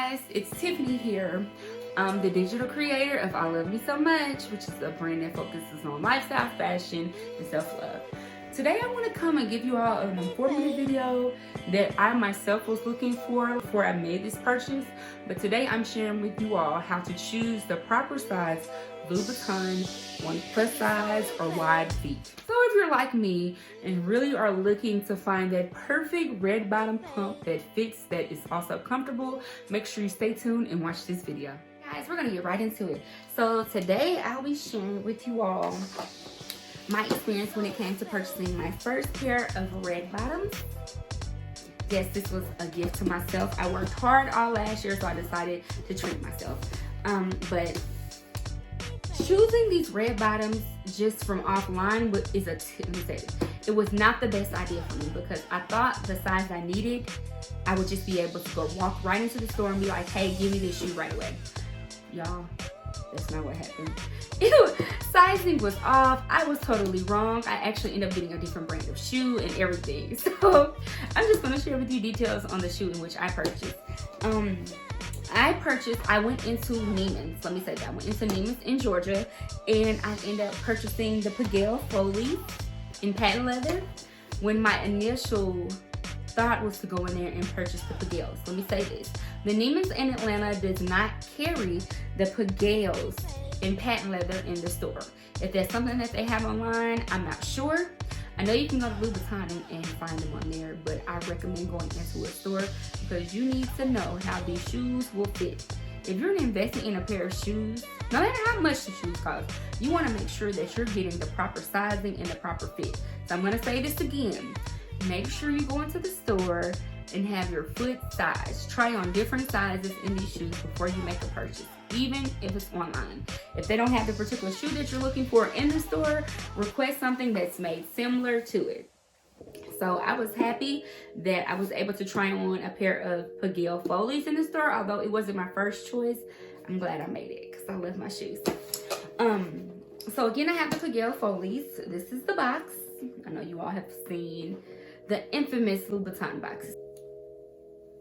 guys, it's Tiffany here. I'm the digital creator of I Love Me So Much, which is a brand that focuses on lifestyle, fashion, and self-love. Today I want to come and give you all an informative video that I myself was looking for before I made this purchase. But today I'm sharing with you all how to choose the proper size Louboutin, one plus size or wide feet. So if you're like me and really are looking to find that perfect red bottom pump that fits, that is also comfortable, make sure you stay tuned and watch this video. Guys, we're gonna get right into it. So today I'll be sharing with you all my experience when it came to purchasing my first pair of red bottoms. Yes, this was a gift to myself. I worked hard all last year, so I decided to treat myself. But choosing these red bottoms just from offline it was not the best idea for me, because I thought the size I needed, I would just be able to go walk right into the store and be like, hey, give me this shoe right away. Y'all, that's not what happened. Ew, sizing was off. I was totally wrong. I actually ended up getting a different brand of shoe and everything. So I'm just going to share with you details on the shoe in which I purchased. I went into Neiman's. Let me say that. I went into Neiman's in Georgia, and I ended up purchasing the Pigelle Follies in patent leather, when my initial thought was to go in there and purchase the Pigelles. Let me say this. The Neiman's in Atlanta does not carry the Pigelles in patent leather in the store. If that's something that they have online, I'm not sure. I know you can go to Louboutin and find them on there, but I recommend going into a store because you need to know how these shoes will fit. If you're investing in a pair of shoes, no matter how much the shoes cost, you want to make sure that you're getting the proper sizing and the proper fit. So I'm going to say this again. Make sure you go into the store and have your foot size. Try on different sizes in these shoes before you make a purchase, even if it's online. If they don't have the particular shoe that you're looking for in the store, request something that's made similar to it. So I was happy that I was able to try on a pair of Pigelle Follies in the store. Although it wasn't my first choice, I'm glad I made it because I love my shoes. So again, I have the Pigelle Follies. This is the box. I know you all have seen the infamous Louboutin boxes.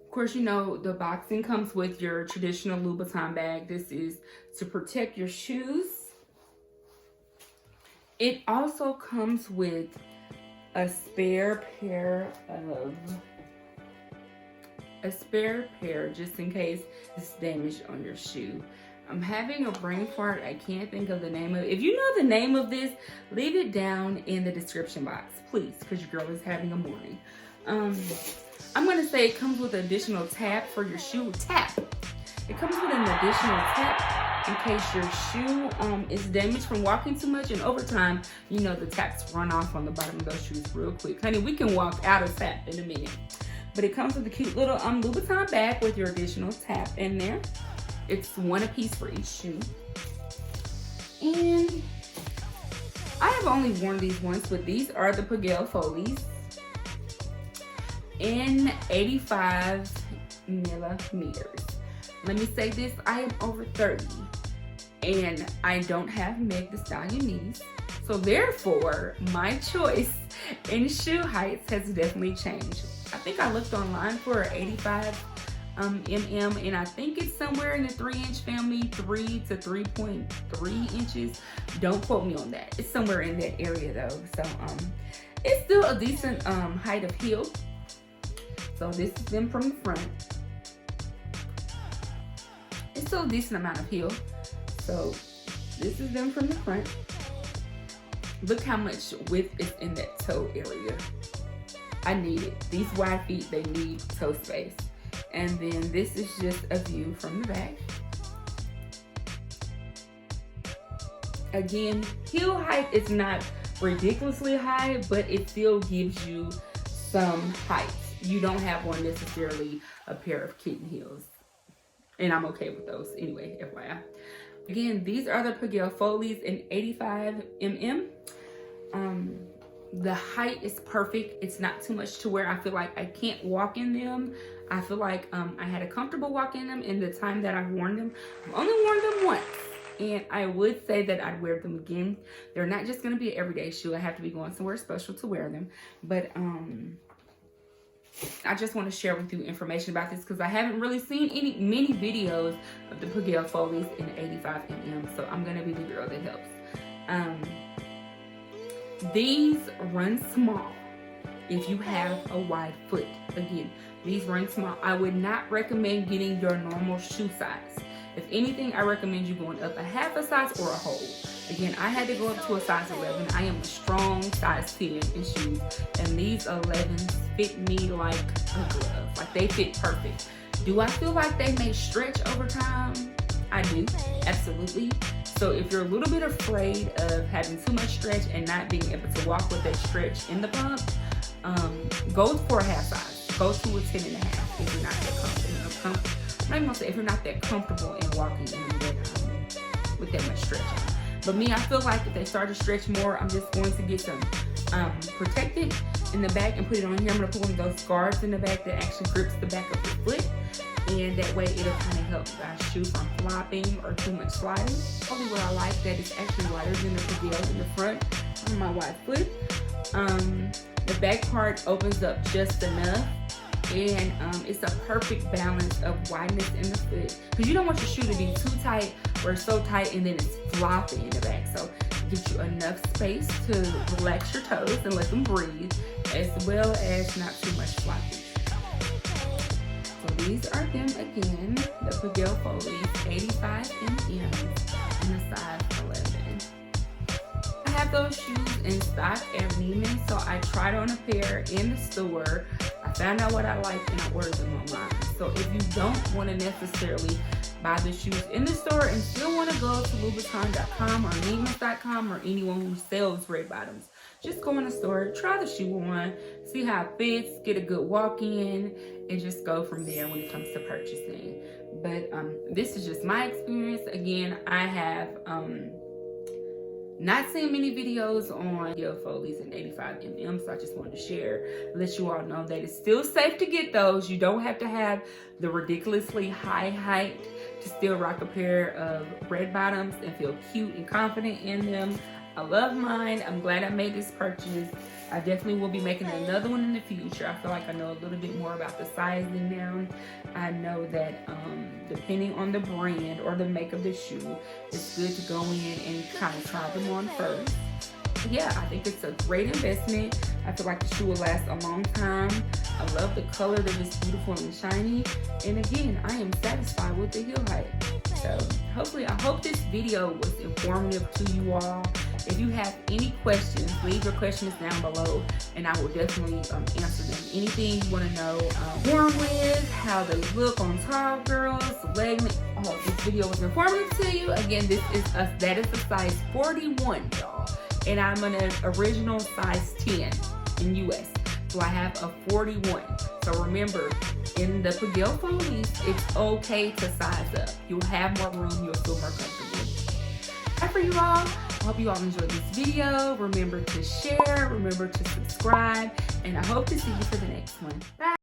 Of course, you know the boxing comes with your traditional Louboutin bag. This is to protect your shoes. It also comes with a spare pair just in case it's damaged on your shoe. I'm having a brain fart. I can't think of the name of it. If you know the name of this, leave it down in the description box, please, because your girl is having a morning. I'm going to say it comes with an additional tab for your shoe. It comes with an additional tap in case your shoe is damaged from walking too much. And over time, you know the taps run off on the bottom of those shoes real quick. Honey, we can walk out of tap in a minute. But it comes with a cute little Louboutin bag with your additional tap in there. It's one a piece for each shoe. And I have only worn these once, but these are the Pigelle Follies in 85 millimeters. Let me say this, I am over 30 and I don't have Meg Thee Stallion knees. So therefore, my choice in shoe heights has definitely changed. I think I looked online for 85 mm, and I think it's somewhere in the 3-inch family, 3 to 3.3 inches. Don't quote me on that. It's somewhere in that area though. So it's still a decent height of heel. So this is them from the front. It's still a decent amount of heel. So this is them from the front. Look how much width is in that toe area. I need it. These wide feet, they need toe space. And then this is just a view from the back. Again, heel height is not ridiculously high, but it still gives you some height. You don't have on necessarily a pair of kitten heels. And I'm okay with those anyway, FYI. Again, these are the Pigelle Follies in 85 mm. The height is perfect. It's not too much to where I feel like I can't walk in them. I feel like I had a comfortable walk in them in the time that I've worn them. I've only worn them once, and I would say that I'd wear them again. They're not just going to be an everyday shoe. I have to be going somewhere special to wear them. But I just want to share with you information about this because I haven't really seen many videos of the Pigelle Follies in 85mm, so I'm gonna be the girl that helps. These run small if you have a wide foot. Again, these run small. I would not recommend getting your normal shoe size. If anything, I recommend you going up a half a size or a whole. Again, I had to go up to a size 11. I am a strong size 10 in shoes, and these 11s fit me like a glove. Like, they fit perfect. Do I feel like they may stretch over time? I do, absolutely. So if you're a little bit afraid of having too much stretch and not being able to walk with that stretch in the bump, go for a half size. Go to a 10 and a half if you're not that comfortable. I'm not even gonna say if you're not that comfortable in walking in that, with that much stretch. But me, I feel like if they start to stretch more, I'm just going to get some protected in the back and put it on here. I'm gonna put one of those guards in the back that actually grips the back of your foot. And that way it'll kind of help the shoe from flopping or too much sliding. Probably what I like, that it's actually wider than the Pigelle in the front on my wide foot. The back part opens up just enough, and it's a perfect balance of wideness in the foot, because you don't want your shoe to be too tight or so tight and then it's flopping in the back. So it gives you enough space to relax your toes and let them breathe, as well as not too much flopping. So these are them again, the Pigelle Follies 85mm in the size 11. I have those shoes in stock at Neiman's, so I tried on a pair in the store. I found out what I liked and I ordered them online. So if you don't want to necessarily buy the shoes in the store and still want to go to Louboutin.com or Neiman's.com or anyone who sells red bottoms, just go in the store, try the shoe on, see how it fits, get a good walk in, and just go from there when it comes to purchasing. But this is just my experience. Again, I have not seen many videos on Pigelle Follies in 85mm, so I just wanted to share, let you all know that it's still safe to get those. You don't have to have the ridiculously high height to still rock a pair of red bottoms and feel cute and confident in them. I love mine. I'm glad I made this purchase. I definitely will be making another one in the future. I feel like I know a little bit more about the sizing now. I know that depending on the brand or the make of the shoe, it's good to go in and kind of try them on first. But yeah, I think it's a great investment. I feel like the shoe will last a long time. I love the color. They're just beautiful and shiny. And again, I am satisfied with the heel height. So hopefully, I hope this video was informative to you all. If you have any questions, leave your questions down below and I will definitely answer them. Anything you want to know more with, how they look on tall girls, leg length. Oh, this video was informative to you. Again, that is a size 41, y'all. And I'm an original size 10 in US. So I have a 41. So remember, in the Pigelle Follies, it's okay to size up. You'll have more room, you'll feel more comfortable. Bye for you all. I hope you all enjoyed this video. Remember to share, remember to subscribe, and I hope to see you for the next one. Bye.